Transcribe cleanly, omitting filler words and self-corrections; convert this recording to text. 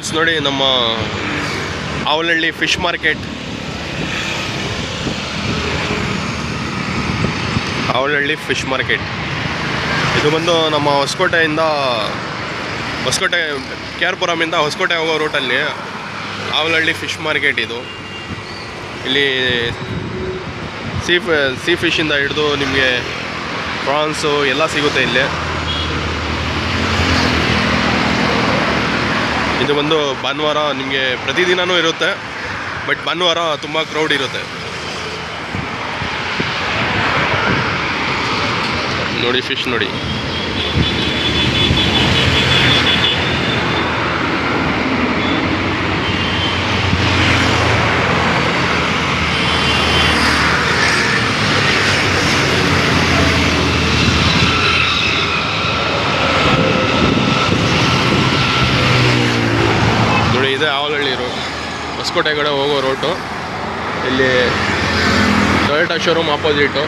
ನೋಡಿ ನಮ್ಮ Avalahalli fish market. Avalahalli fish market ಇದು ಬಂದು ನಮ್ಮ ಹೊಸಕೋಟೆ ಕೆ ಆರ್ ಪುರಮಿಂದ ಹೊಸಕೋಟೆ ಹೋಗೋ ರೂಟಲ್ಲಿ ಆವಲಹಳ್ಳಿ ಫಿಶ್ ಮಾರ್ಕೆಟ್. ಇದು ಇಲ್ಲಿ ಸೀ ಫಿಶಿಂದ ಹಿಡಿದು ನಿಮಗೆ ಪ್ರಾನ್ಸು ಎಲ್ಲ ಸಿಗುತ್ತೆ ಇಲ್ಲಿ. ಇದು ಬಂದು ಭಾನುವಾರ ನಿಮಗೆ ಪ್ರತಿದಿನವೂ ಇರುತ್ತೆ, ಬಟ್ ಭಾನುವಾರ ತುಂಬ ಕ್ರೌಡ್ ಇರುತ್ತೆ. ನೋಡಿ ಫಿಶ್ ನೋಡಿ. ಇದೆ ಆವಲಹಳ್ಳಿ ರೋಡ್, ಹೊಸಕೋಟೆ ಕಡೆ ಹೋಗೋ ರೋಟು. ಇಲ್ಲಿ ಟೊಯೋಟಾ ಶೋರೂಮ್ ಆಪೋಸಿಟು.